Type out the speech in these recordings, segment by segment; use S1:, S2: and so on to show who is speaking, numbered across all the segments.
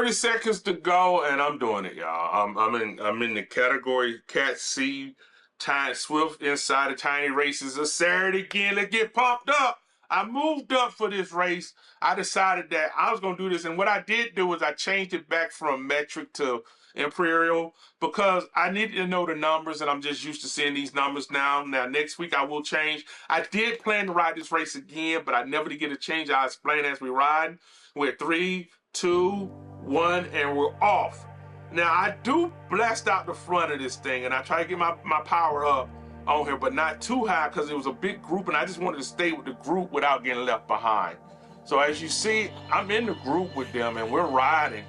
S1: 30 seconds to go, and I'm doing it, y'all. I'm in the category Cat C. Zwift Insider Tiny Race is a Saturday again. Let's get pumped up. I moved up for this race. I decided that I was going to do this, and what I did do is I changed it back from metric to imperial because I needed to know the numbers, and I'm just used to seeing these numbers now. Now, next week I will change. I did plan to ride this race again, but I never did get a change. I'll explain as we ride. We're 3, 2, 1, and we're off. Now, I do blast out the front of this thing, and I try to get my power up on here, but not too high because it was a big group, and I just wanted to stay with the group without getting left behind. So as you see, I'm in the group with them, and we're riding,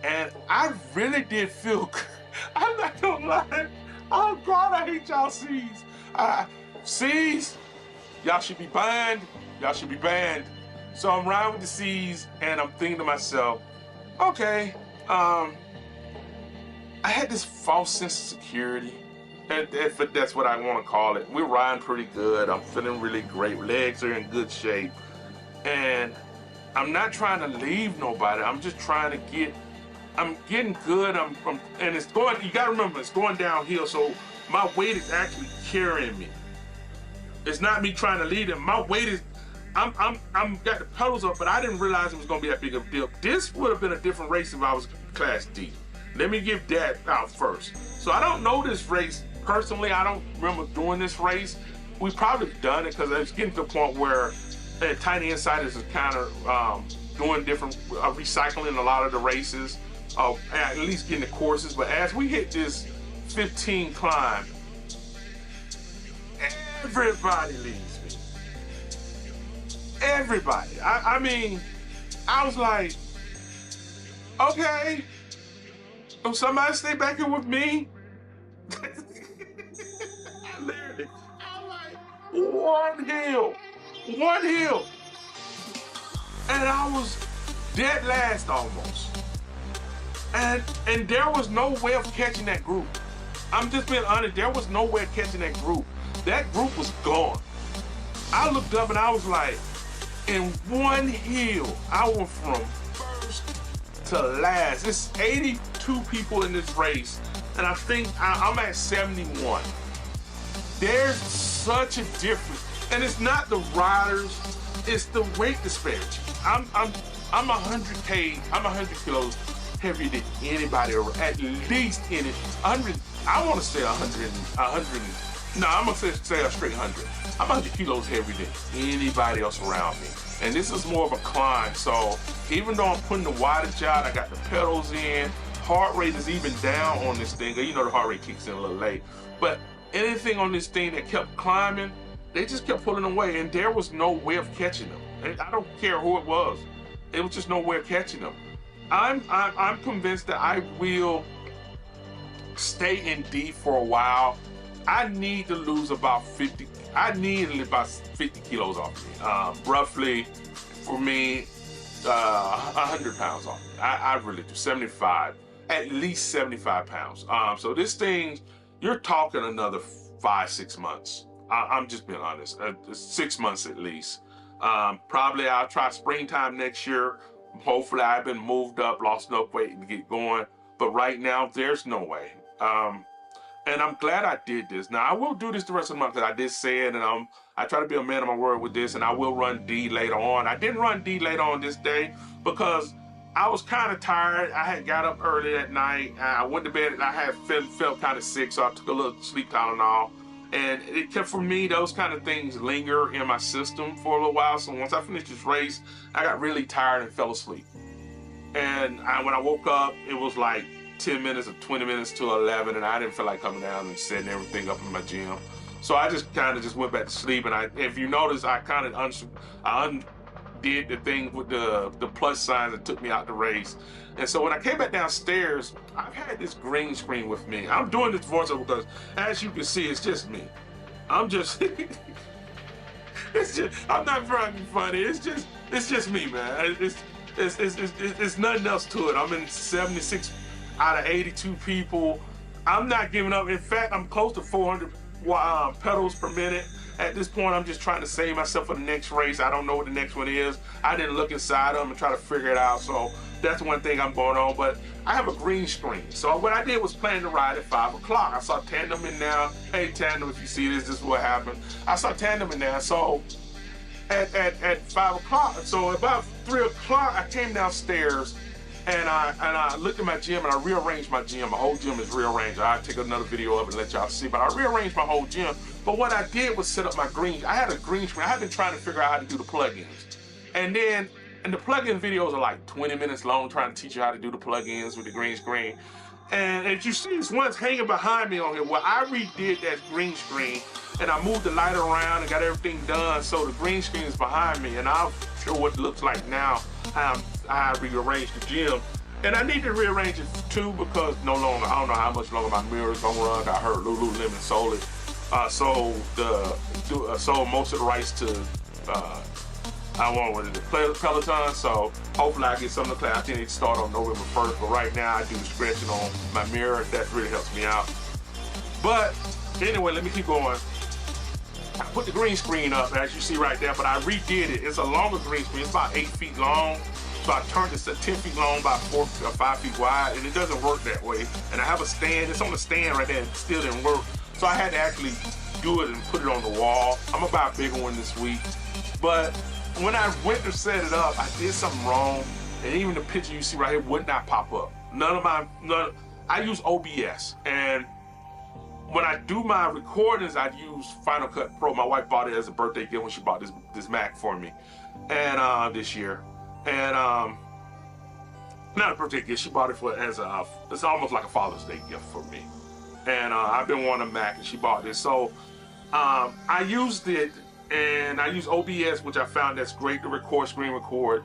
S1: and I really did feel good. I'm not gonna lie. Oh, God, I hate y'all C's. C's, y'all should be banned. Y'all should be banned. So I'm riding with the C's, and I'm thinking to myself, okay, I had this false sense of security, if that's what I want to call it. We're riding pretty good. I'm feeling really great. Legs are in good shape. And I'm not trying to leave nobody. I'm just trying to I'm getting good. And it's going, you gotta remember, it's going downhill, so my weight is actually carrying me. It's not me trying to lead them. My weight is, I'm got the pedals up, but I didn't realize it was gonna be that big of a deal. This would have been a different race if I was Class D. Let me give that out first. So I don't know this race personally. I don't remember doing this race. We probably done it because it's getting to the point where Tiny Insiders is kind of doing different, recycling a lot of the races, at least getting the courses. But as we hit this 15 climb, everybody leaves me. Everybody. I mean, I was like, okay. So somebody stay back here with me? Literally, I'm like, one hill, and I was dead last almost. And there was no way of catching that group. I'm just being honest, there was no way of catching that group. That group was gone. I looked up and I was like, in one hill, I went from first to last. It's 82 people in this race, and I think I'm at 71. There's such a difference, and it's not the riders, it's the weight disparity. I'm 100 kilos heavier than anybody, or at least 100. I want to say 100. No, I'm gonna say a straight 100. I'm 100 kilos heavier than anybody else around me. And this is more of a climb, so even though I'm putting the wattage out, I got the pedals in, heart rate is even down on this thing. You know the heart rate kicks in a little late. But anything on this thing that kept climbing, they just kept pulling away, and there was no way of catching them. I don't care who it was. It was just no way of catching them. I'm convinced that I will stay in D for a while. I need to lose about 50. I need about 50 kilos off me. Roughly, for me, 100 pounds off me. I really do. 75, at least 75 pounds. So this thing, you're talking another 5-6 months. I'm just being honest. 6 months at least. Probably I'll try springtime next year. Hopefully I've been moved up, lost enough weight to get going. But right now, there's no way. And I'm glad I did this. Now, I will do this the rest of the month because I did say it, and I try to be a man of my word with this, and I will run D later on. I didn't run D later on this day because I was kind of tired. I had got up early that night. I went to bed, and I had felt kind of sick, so I took a little sleep Tylenol. And it kept, for me, those kind of things linger in my system for a little while. So once I finished this race, I got really tired and fell asleep. And when I woke up, it was like 10 minutes or 20 minutes to 11, and I didn't feel like coming down and setting everything up in my gym. So I just kind of just went back to sleep, and if you notice, I kind of undid the thing with the plus signs that took me out the race. And so when I came back downstairs, I've had this green screen with me. I'm doing this voiceover because, as you can see, it's just me. I'm just, I'm not trying to be funny. It's just me, man. It's nothing else to it. I'm in 76 out of 82 people. I'm not giving up. In fact, I'm close to 400 pedals per minute. At this point, I'm just trying to save myself for the next race. I don't know what the next one is. I didn't look inside them and try to figure it out. So That's one thing I'm going on, but I have a green screen. So what I did was plan to ride at 5 o'clock. I saw Tandem in there. Hey, Tandem, if you see this, this is what happened. I saw Tandem in there. So at 5 o'clock, so about 3 o'clock, I came downstairs and I looked at my gym and I rearranged my gym. My whole gym is rearranged. I'll take another video of it and let y'all see, but I rearranged my whole gym. But what I did was set up my green. I had a green screen. I've been trying to figure out how to do the plugins. And the plug-in videos are like 20 minutes long, trying to teach you how to do the plugins with the green screen. And as you see, this one's hanging behind me on here. Well, I redid that green screen, and I moved the light around and got everything done, so the green screen is behind me, and I'll show what it looks like now. I rearranged the gym, and I need to rearrange it too because no longer, I don't know how much longer my mirror is gonna run. I heard Lululemon sold it, sold most of the rights to. I want one of the Peloton, so hopefully I get some of the class. I think it start on November 1st, but right now I do the stretching on my mirror. That really helps me out. But anyway, let me keep going. I put the green screen up, as you see right there, but I redid it. It's a longer green screen. It's about 8 feet long. So I turned it to 10 feet long, about 4 or 5 feet wide, and it doesn't work that way. And I have a stand. It's on the stand right there, and it still didn't work. So I had to actually do it and put it on the wall. I'm gonna buy a bigger one this week. But when I went to set it up, I did something wrong, and even the picture you see right here would not pop up. I use OBS, and when I do my recordings, I use Final Cut Pro. My wife bought it as a birthday gift when she bought this Mac for me, and this year, and not a birthday gift. She bought it it's almost like a Father's Day gift for me, and I've been wanting a Mac, and she bought this, so I used it. And I use OBS, which I found that's great to screen record,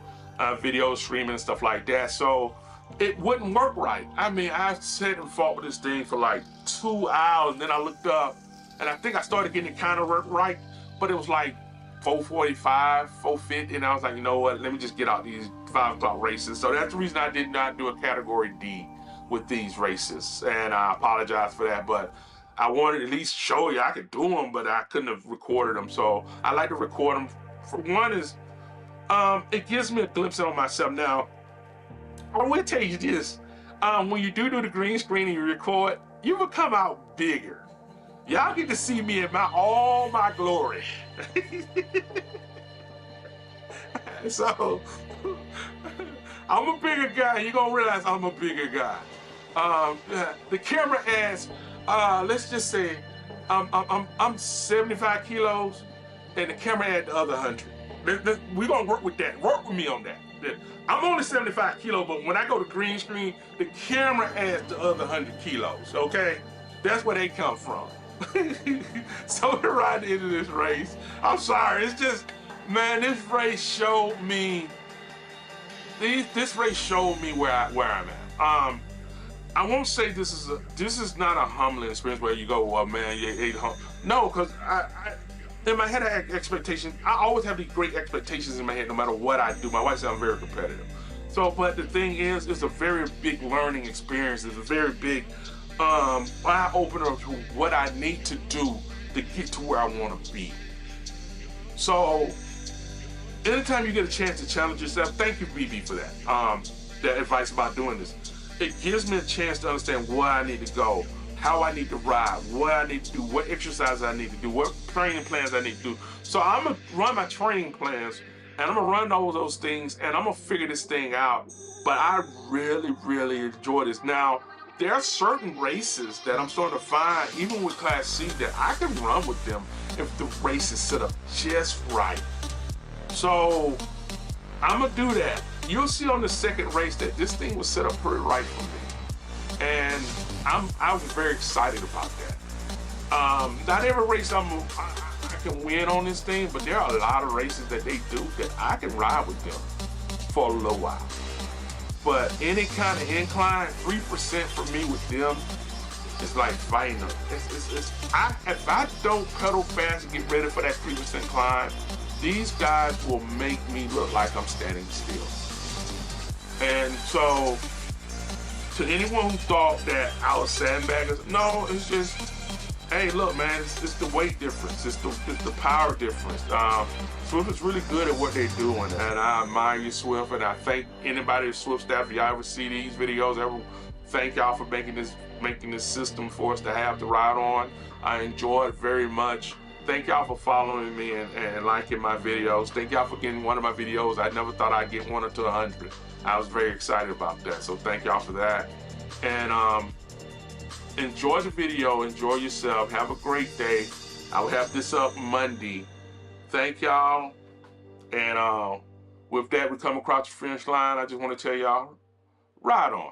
S1: video streaming and stuff like that. So it wouldn't work right. I mean, I sat and fought with this thing for like 2 hours, and then I looked up, and I think I started getting it kind of right, but it was like 4:45, 4:50, and I was like, you know what? Let me just get out these 5 o'clock races. So that's the reason I did not do a category D with these races, and I apologize for that, but I wanted to at least show you I could do them, but I couldn't have recorded them. So I like to record them. For one is, it gives me a glimpse on myself. Now, I will tell you this, when you do the green screen and you record, you will come out bigger. Y'all get to see me in all my glory. So, I'm a bigger guy. You're gonna realize I'm a bigger guy. The camera adds, let's just say I'm 75 kilos and the camera add the other 100. We're gonna work with that. Work with me on that. I'm only 75 kilos, but when I go to green screen, the camera adds the other 100 kilos, okay? That's where they come from. So we're right into this race. I'm sorry, it's just, man, this race showed me, where I'm at. I won't say this is not a humbling experience where you go, well, man, you ate hum. No, because I in my head I had expectations. I always have these great expectations in my head no matter what I do. My wife said I'm very competitive. So, but the thing is, it's a very big learning experience. It's a very big eye-opener to what I need to do to get to where I want to be. So, anytime you get a chance to challenge yourself, thank you, BB, for that. That advice about doing this. It gives me a chance to understand where I need to go, how I need to ride, what I need to do, what exercises I need to do, what training plans I need to do. So I'm gonna run my training plans, and I'm gonna run all those things, and I'm gonna figure this thing out. But I really, really enjoy this. Now, there are certain races that I'm starting to find, even with Class C, that I can run with them if the race is set up just right. So I'm gonna do that. You'll see on the second race that this thing was set up pretty right for me. And I was very excited about that. Not every race I can win on this thing, but there are a lot of races that they do that I can ride with them for a little while. But any kind of incline, 3% for me with them is like fighting them. If I don't pedal fast and get ready for that 3% climb, these guys will make me look like I'm standing still. And so, to anyone who thought that I was sandbaggers, no, it's just, Hey, look, man, it's the weight difference. It's the power difference. Zwift is really good at what they're doing, and I admire you, Zwift, and I thank anybody at Zwift staff. If y'all ever see these videos, thank y'all for making this system for us to have to ride on. I enjoy it very much. Thank y'all for following me and liking my videos. Thank y'all for getting one of my videos. I never thought I'd get 1 to 100. I was very excited about that, so thank y'all for that. And enjoy the video, enjoy yourself, have a great day. I will have this up Monday. Thank y'all. And with that, we come across the finish line. I just want to tell y'all, ride on.